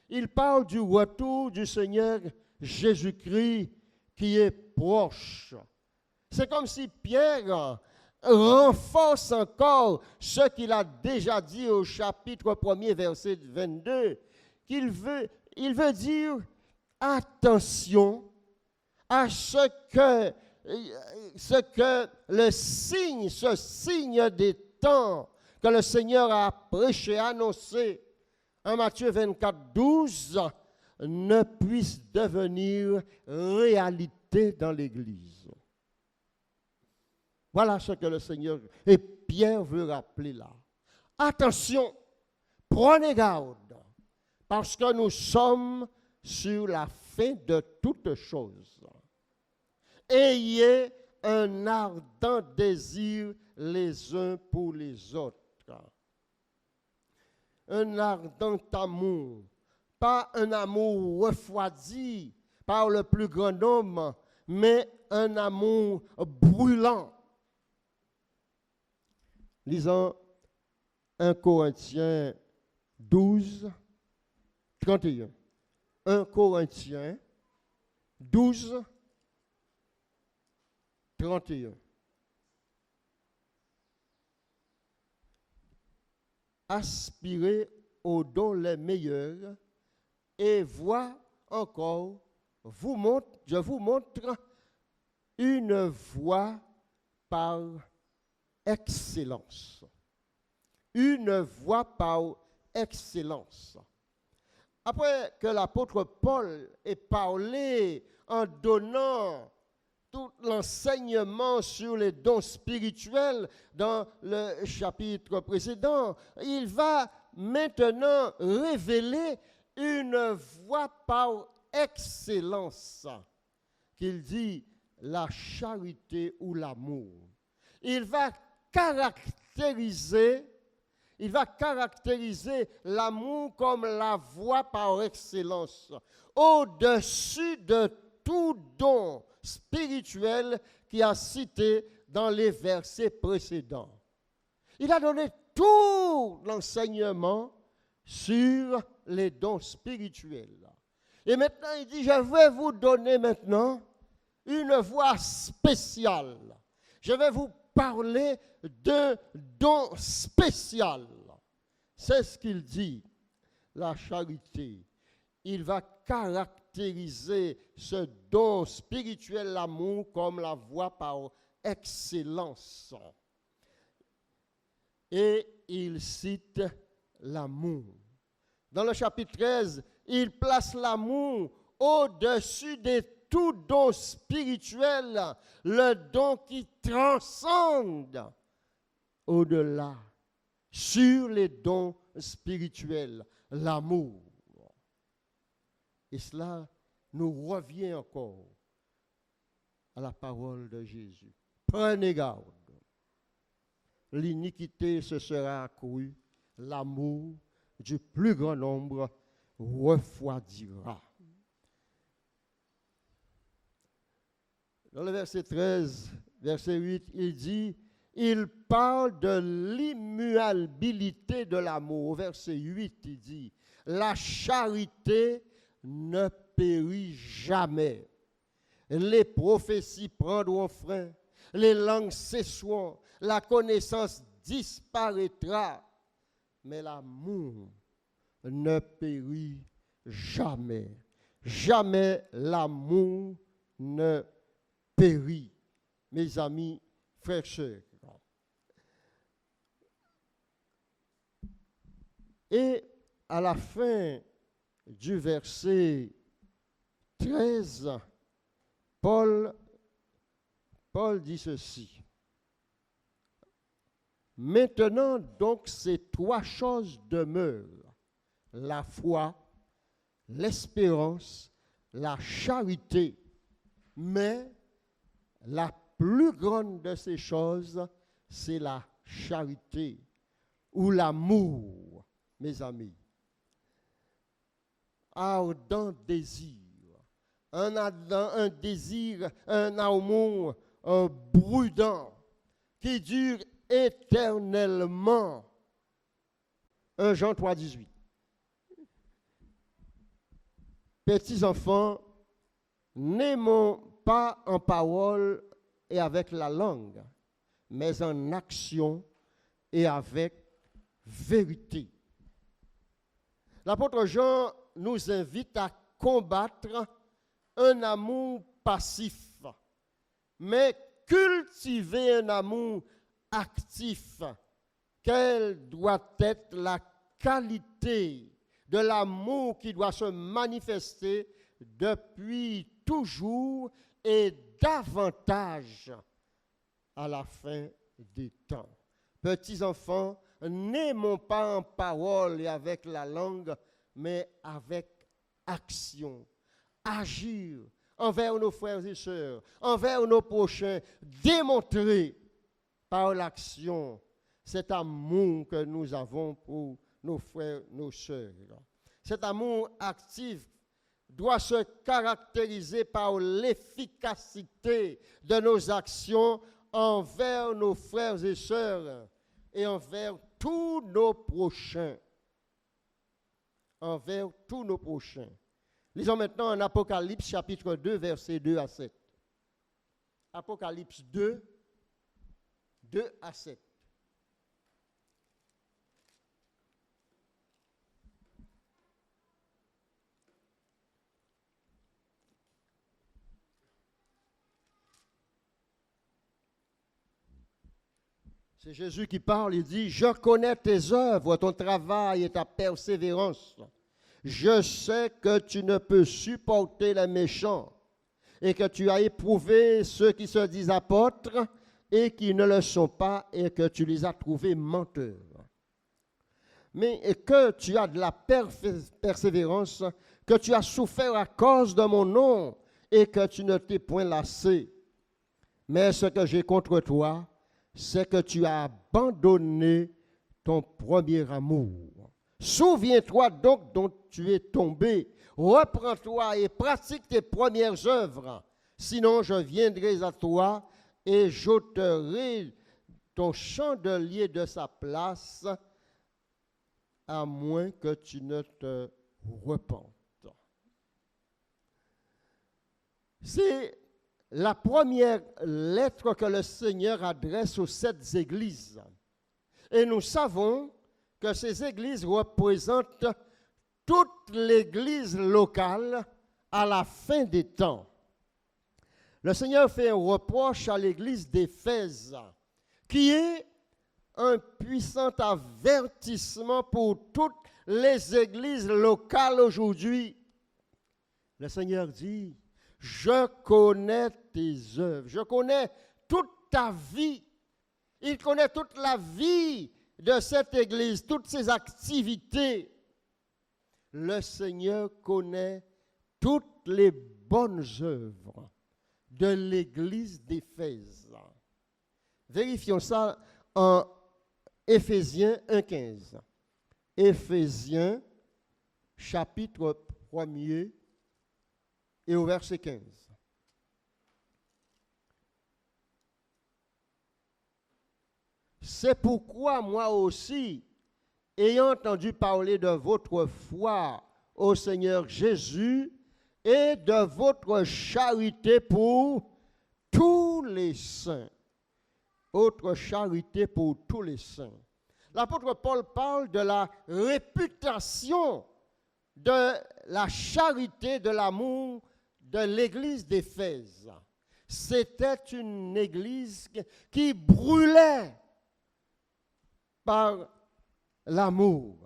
Il parle du retour du Seigneur Jésus-Christ qui est proche. C'est comme si Pierre renforce encore ce qu'il a déjà dit au chapitre 1er, verset 22, il veut dire attention à ce que ce signe des temps que le Seigneur a prêché, annoncé en Matthieu 24, 12, ne puisse devenir réalité dans l'Église. Voilà ce que le Seigneur et Pierre veut rappeler là. Attention, prenez garde, parce que nous sommes sur la fin de toutes choses. Ayez un ardent désir les uns pour les autres. Un ardent amour, pas un amour refroidi par le plus grand nombre, mais un amour brûlant. Lisons 1 Corinthiens 12, 31. 1 Corinthiens 12, 31. Aspirez aux dons les meilleurs et vois encore, je vous montre une voie par excellence. Une voie par excellence. Après que l'apôtre Paul ait parlé en donnant tout l'enseignement sur les dons spirituels dans le chapitre précédent, il va maintenant révéler une voie par excellence, qu'il dit la charité ou l'amour. Il va caractériser l'amour comme la voie par excellence, au-dessus de tout don spirituel qui a cité dans les versets précédents. Il a donné tout l'enseignement sur les dons spirituels. Et maintenant, il dit, je vais vous donner maintenant une voie spéciale. Je vais vous parler d'un don spécial. C'est ce qu'il dit, la charité. Il va caractériser ce don spirituel, l'amour, comme la voie par excellence. Et il cite l'amour. Dans le chapitre 13, il place l'amour au-dessus de tout don spirituel, le don qui transcende au-delà, sur les dons spirituels, l'amour. Et cela nous revient encore à la parole de Jésus. Prenez garde. L'iniquité se sera accrue, l'amour du plus grand nombre refroidira. Dans le verset 13, verset 8, il dit, il parle de l'immuabilité de l'amour. Au verset 8, il dit, la charité ne périt jamais. Les prophéties prendront fin, les langues cesseront, la connaissance disparaîtra, mais l'amour ne périt jamais. Jamais l'amour ne périt. Mes amis, frères, sœurs. Et à la fin du verset 13, Paul dit ceci. Maintenant donc ces trois choses demeurent, la foi, l'espérance, la charité, mais la plus grande de ces choses, c'est la charité ou l'amour, mes amis. Ardent désir, un désir, un amour brûlant qui dure éternellement. 1 Jean 3, 18. Petits enfants, n'aimons pas en parole et avec la langue, mais en action et avec vérité. L'apôtre Jean nous invite à combattre un amour passif, mais cultiver un amour actif. Quelle doit être la qualité de l'amour qui doit se manifester depuis toujours et davantage à la fin des temps. Petits enfants, n'aimons pas en parole et avec la langue, mais avec action. Agir envers nos frères et sœurs, envers nos prochains, démontrer par l'action cet amour que nous avons pour nos frères, nos sœurs. Cet amour actif doit se caractériser par l'efficacité de nos actions envers nos frères et sœurs et envers tous nos prochains. Envers tous nos prochains. Lisons maintenant en Apocalypse chapitre 2, versets 2 à 7. Apocalypse 2, 2 à 7. C'est Jésus qui parle, il dit, « Je connais tes œuvres, ton travail et ta persévérance. Je sais que tu ne peux supporter les méchants et que tu as éprouvé ceux qui se disent apôtres et qui ne le sont pas et que tu les as trouvés menteurs. Mais que tu as de la persévérance, que tu as souffert à cause de mon nom et que tu ne t'es point lassé. Mais ce que j'ai contre toi, c'est que tu as abandonné ton premier amour. Souviens-toi donc dont tu es tombé, reprends-toi et pratique tes premières œuvres, sinon je viendrai à toi et j'ôterai ton chandelier de sa place, à moins que tu ne te repentes. » C'est la première lettre que le Seigneur adresse aux 7 églises. Et nous savons que ces églises représentent toute l'église locale à la fin des temps. Le Seigneur fait un reproche à l'église d'Éphèse, qui est un puissant avertissement pour toutes les églises locales aujourd'hui. Le Seigneur dit, « Je connais tes œuvres, je connais toute ta vie. » Il connaît toute la vie de cette église, toutes ses activités. Le Seigneur connaît toutes les bonnes œuvres de l'église d'Éphèse. Vérifions ça en Éphésiens 1,15. Éphésiens, chapitre 1er, et au verset 15. C'est pourquoi moi aussi, ayant entendu parler de votre foi au Seigneur Jésus et de votre charité pour tous les saints. Autre charité pour tous les saints. L'apôtre Paul parle de la réputation de la charité, de l'amour de l'église d'Éphèse. C'était une église qui brûlait par l'amour.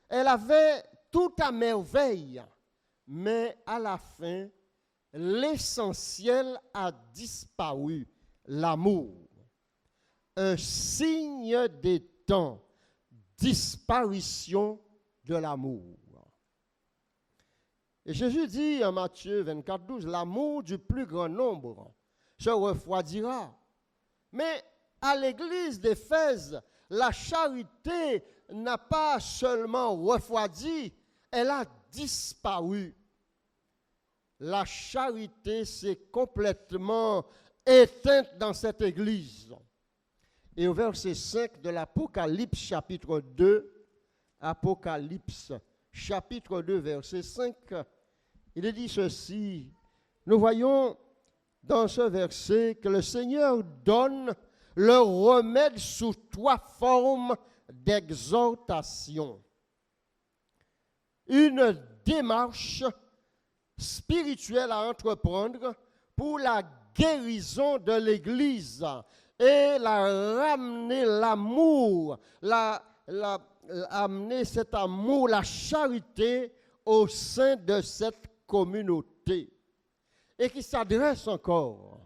Elle avait tout à merveille, mais à la fin, l'essentiel a disparu, l'amour. Un signe des temps, disparition de l'amour. Et Jésus dit en Matthieu 24, 12, l'amour du plus grand nombre se refroidira. Mais à l'église d'Éphèse, la charité n'a pas seulement refroidi, elle a disparu. La charité s'est complètement éteinte dans cette église. Et au verset 5 de l'Apocalypse chapitre 2, Apocalypse chapitre 2, verset 5, il est dit ceci, nous voyons dans ce verset que le Seigneur donne le remède sous 3 formes d'exhortation. Une démarche spirituelle à entreprendre pour la guérison de l'Église et la ramener l'amour, amener cet amour, la charité au sein de cette communauté et qui s'adresse encore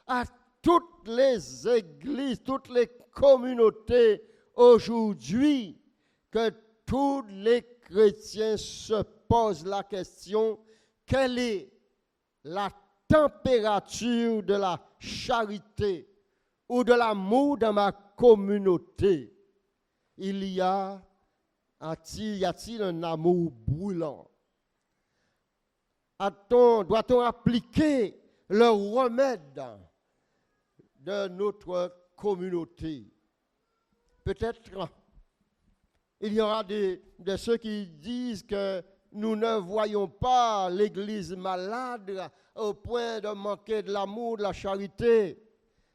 à toutes les églises, toutes les communautés aujourd'hui, que tous les chrétiens se posent la question, quelle est la température de la charité ou de l'amour dans ma communauté? Y a-t-il un amour brûlant? Doit-on appliquer le remède de notre communauté? Peut-être il y aura de ceux qui disent que nous ne voyons pas l'Église malade au point de manquer de l'amour, de la charité.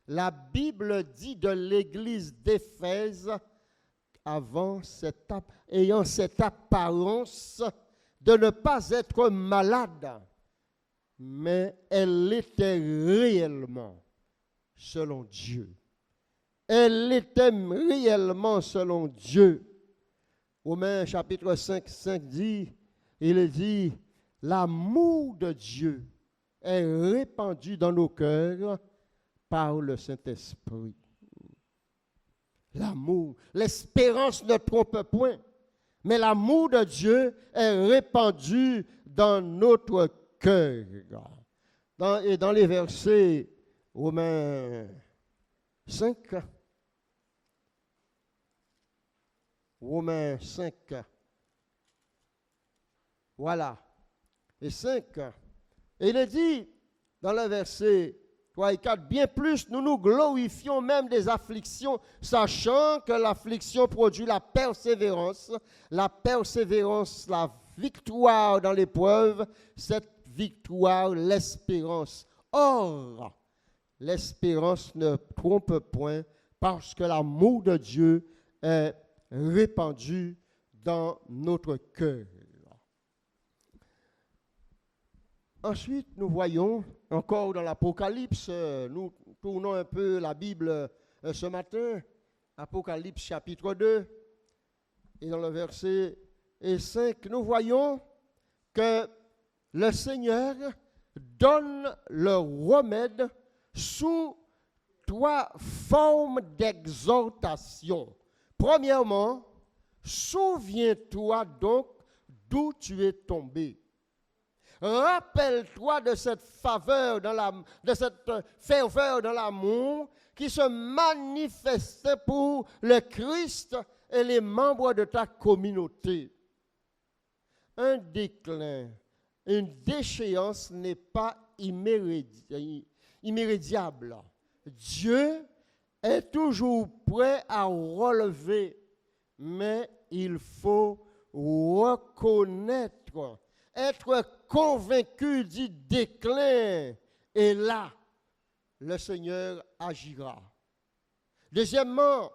La Bible dit de l'Église d'Éphèse, ayant cette apparence de ne pas être malade, mais elle l'était réellement selon Dieu. Elle était réellement selon Dieu. Romains chapitre 5 dit, il dit, l'amour de Dieu est répandu dans nos cœurs par le Saint-Esprit. L'amour, l'espérance ne trompe point, mais l'amour de Dieu est répandu dans notre cœur. Et dans les versets Romains 5, voilà, et 5, et il est dit dans le verset 3 et 4, bien plus, nous nous glorifions même des afflictions, sachant que l'affliction produit la persévérance, la victoire dans l'épreuve, cette victoire, l'espérance. Or, l'espérance ne trompe point, parce que l'amour de Dieu est répandu dans notre cœur. Ensuite, nous voyons encore dans l'Apocalypse, nous tournons un peu la Bible ce matin, Apocalypse chapitre 2, et dans le verset 5, nous voyons que le Seigneur donne le remède sous 3 formes d'exhortation. Premièrement, souviens-toi donc d'où tu es tombé. Rappelle-toi de cette faveur, de cette ferveur dans l'amour qui se manifestait pour le Christ et les membres de ta communauté. Un déclin, une déchéance n'est pas immédiable. Dieu est toujours prêt à relever, mais il faut reconnaître, être convaincu du déclin, et là, le Seigneur agira. Deuxièmement,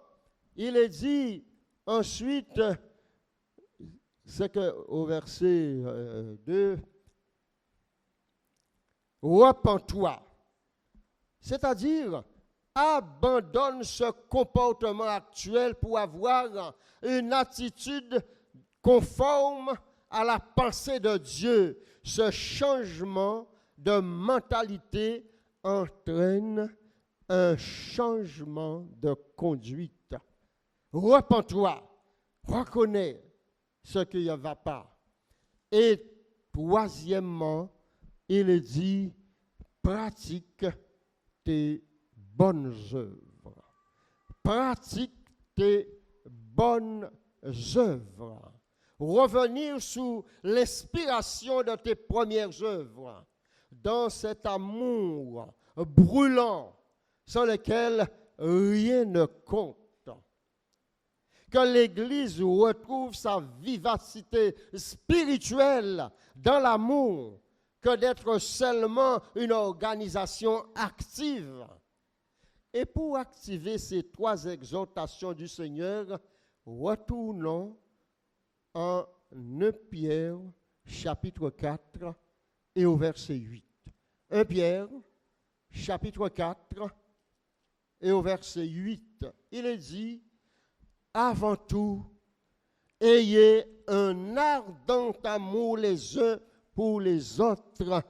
il est dit ensuite, c'est qu'au verset 2, repens-toi, c'est-à-dire abandonne ce comportement actuel pour avoir une attitude conforme à la pensée de Dieu. Ce changement de mentalité entraîne un changement de conduite. Repens-toi, reconnais ce qui ne va pas. Et troisièmement, il dit, pratique tes bonnes œuvres. Pratique tes bonnes œuvres. Revenir sous l'inspiration de tes premières œuvres, dans cet amour brûlant, sans lequel rien ne compte. Que l'Église retrouve sa vivacité spirituelle dans l'amour, que d'être seulement une organisation active. Et pour activer ces 3 exhortations du Seigneur, retournons en 1 Pierre, chapitre 4, et au verset 8. 1 Pierre, chapitre 4, et au verset 8, il est dit, avant tout, ayez un ardent amour les uns pour les autres,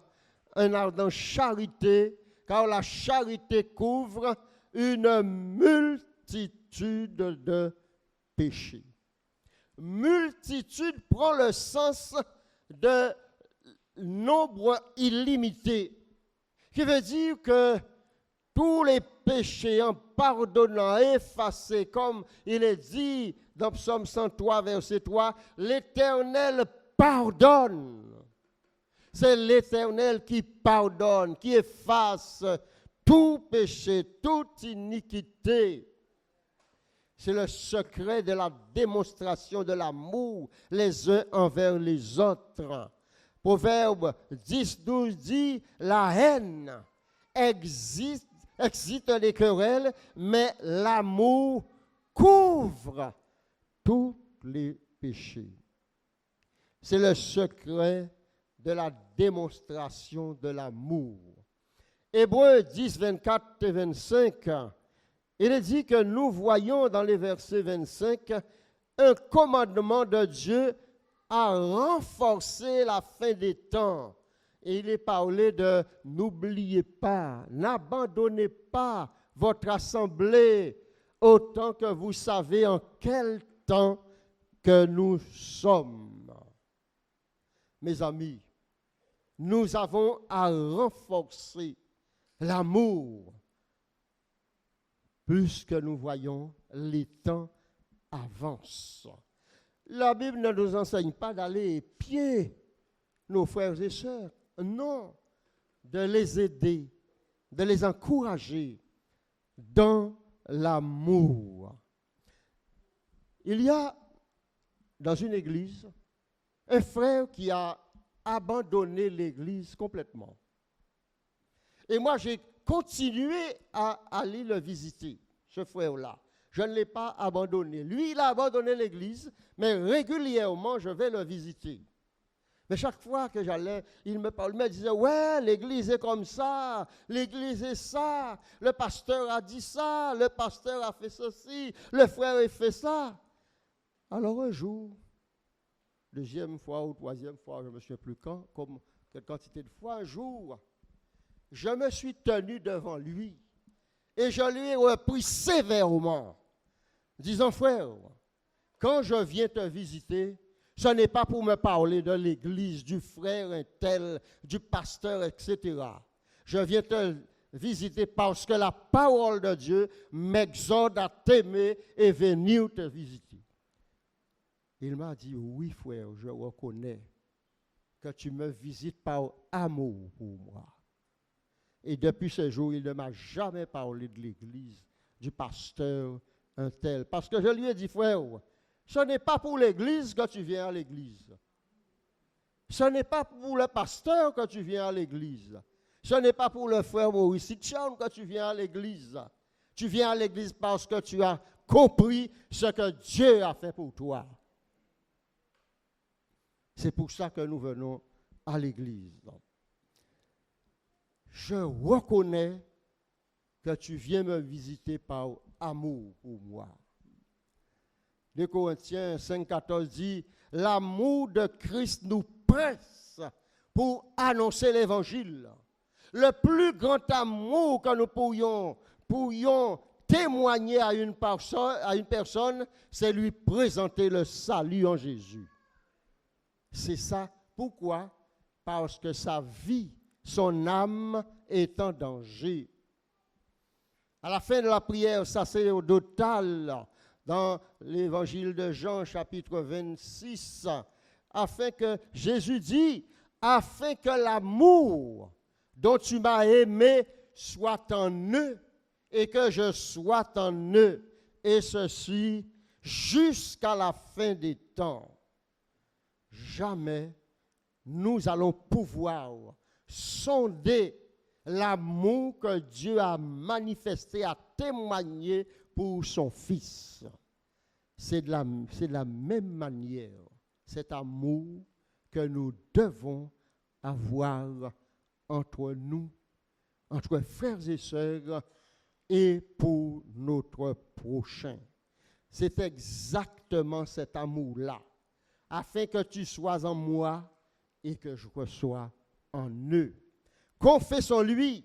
un ardent charité, car la charité couvre une multitude de péchés. Multitude prend le sens de nombre illimité, qui veut dire que tous les péchés en pardonnant, effacés, comme il est dit dans Psaume 103, verset 3, l'Éternel pardonne. C'est l'Éternel qui pardonne, qui efface tout péché, toute iniquité. C'est le secret de la démonstration de l'amour les uns envers les autres. Proverbe 10-12 dit, la haine excite les querelles, mais l'amour couvre tous les péchés. C'est le secret de la démonstration de l'amour. Hébreux 10, 24 et 25, il est dit que nous voyons dans les versets 25 un commandement de Dieu à renforcer la fin des temps. Et il est parlé de n'oubliez pas, n'abandonnez pas votre assemblée, autant que vous savez en quel temps que nous sommes. Mes amis, nous avons à renforcer l'amour, plus que nous voyons les temps avancent. La Bible ne nous enseigne pas d'aller épier nos frères et sœurs, non, de les aider, de les encourager dans l'amour. Il y a dans une église un frère qui a abandonné l'église complètement. Et moi, j'ai continué à aller le visiter, ce frère-là. Je ne l'ai pas abandonné. Lui, il a abandonné l'église, mais régulièrement, je vais le visiter. Mais chaque fois que j'allais, il me disait, ouais, l'église est comme ça, l'église est ça, le pasteur a dit ça, le pasteur a fait ceci, le frère a fait ça. Alors un jour, deuxième fois ou troisième fois, je ne me souviens plus quand, comme quelle quantité de fois, un jour, je me suis tenu devant lui et je lui ai repris sévèrement, disant, frère, quand je viens te visiter, ce n'est pas pour me parler de l'église, du frère un tel, du pasteur, etc. Je viens te visiter parce que la parole de Dieu m'exhorte à t'aimer et venir te visiter. Il m'a dit, oui frère, je reconnais que tu me visites par amour pour moi. Et depuis ce jour, il ne m'a jamais parlé de l'église, du pasteur, un tel. Parce que je lui ai dit, frère, ce n'est pas pour l'église que tu viens à l'église. Ce n'est pas pour le pasteur que tu viens à l'église. Ce n'est pas pour le frère Maurice Sitchon que tu viens à l'église. Tu viens à l'église parce que tu as compris ce que Dieu a fait pour toi. C'est pour ça que nous venons à l'église. Je reconnais que tu viens me visiter par amour pour moi. 2 Corinthiens 5,14 dit, l'amour de Christ nous presse pour annoncer l'évangile. Le plus grand amour que nous pourrions témoigner à une personne, c'est lui présenter le salut en Jésus. C'est ça. Pourquoi? Parce que sa vie, son âme est en danger. À la fin de la prière sacerdotale, dans l'évangile de Jean, chapitre 26, afin que Jésus dit, afin que l'amour dont tu m'as aimé soit en eux et que je sois en eux, et ceci jusqu'à la fin des temps. Jamais nous allons pouvoir sonder l'amour que Dieu a manifesté, a témoigné pour son Fils. C'est de la même manière, cet amour que nous devons avoir entre nous, entre frères et sœurs, et pour notre prochain. C'est exactement cet amour-là, afin que tu sois en moi et que je sois en eux. Confessons-lui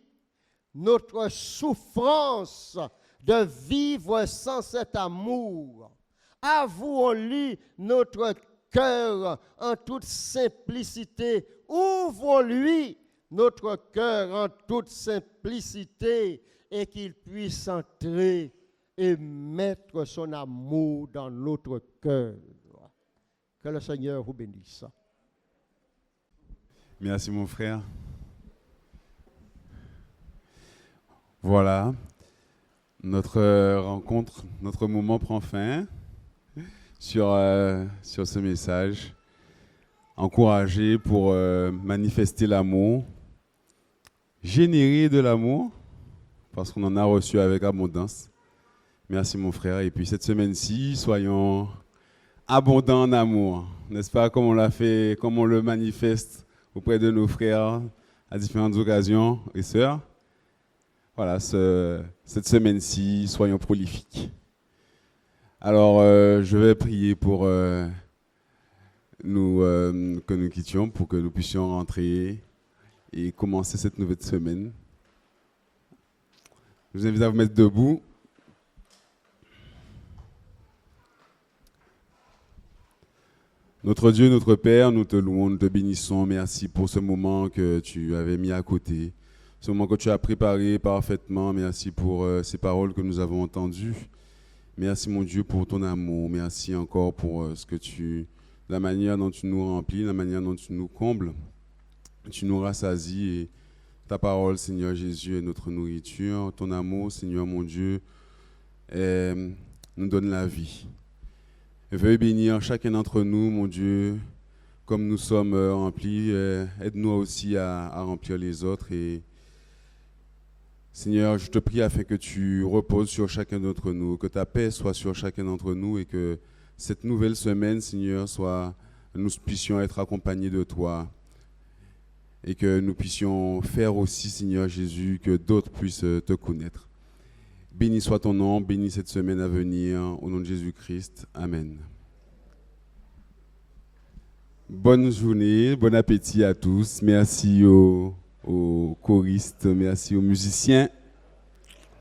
notre souffrance de vivre sans cet amour. Avouons-lui notre cœur en toute simplicité. Ouvrons-lui notre cœur en toute simplicité et qu'il puisse entrer et mettre son amour dans notre cœur. Que le Seigneur vous bénisse. Merci mon frère. Voilà, notre rencontre, notre moment prend fin sur ce message. Encourager pour manifester l'amour, générer de l'amour, parce qu'on en a reçu avec abondance. Merci mon frère. Et puis cette semaine-ci, soyons abondants en amour, n'est-ce pas, comme on l'a fait, comme on le manifeste auprès de nos frères à différentes occasions et sœurs. Voilà, cette semaine-ci, soyons prolifiques. Alors, je vais prier pour que nous quittions, pour que nous puissions rentrer et commencer cette nouvelle semaine. Je vous invite à vous mettre debout. Notre Dieu, notre Père, nous te louons, nous te bénissons. Merci pour ce moment que tu avais mis à côté, ce moment que tu as préparé parfaitement. Merci pour ces paroles que nous avons entendues. Merci mon Dieu pour ton amour. Merci encore pour la manière dont tu nous remplis, la manière dont tu nous combles. Tu nous rassasies et ta parole, Seigneur Jésus, est notre nourriture. Ton amour, Seigneur mon Dieu, nous donne la vie. Et veuille bénir chacun d'entre nous, mon Dieu, comme nous sommes remplis. Aide-nous aussi à remplir les autres. Et Seigneur, je te prie afin que tu reposes sur chacun d'entre nous, que ta paix soit sur chacun d'entre nous et que cette nouvelle semaine, Seigneur, nous puissions être accompagnés de toi et que nous puissions faire aussi, Seigneur Jésus, que d'autres puissent te connaître. Béni soit ton nom, béni cette semaine à venir, au nom de Jésus-Christ. Amen. Bonne journée, bon appétit à tous. Merci aux choristes, merci aux musiciens.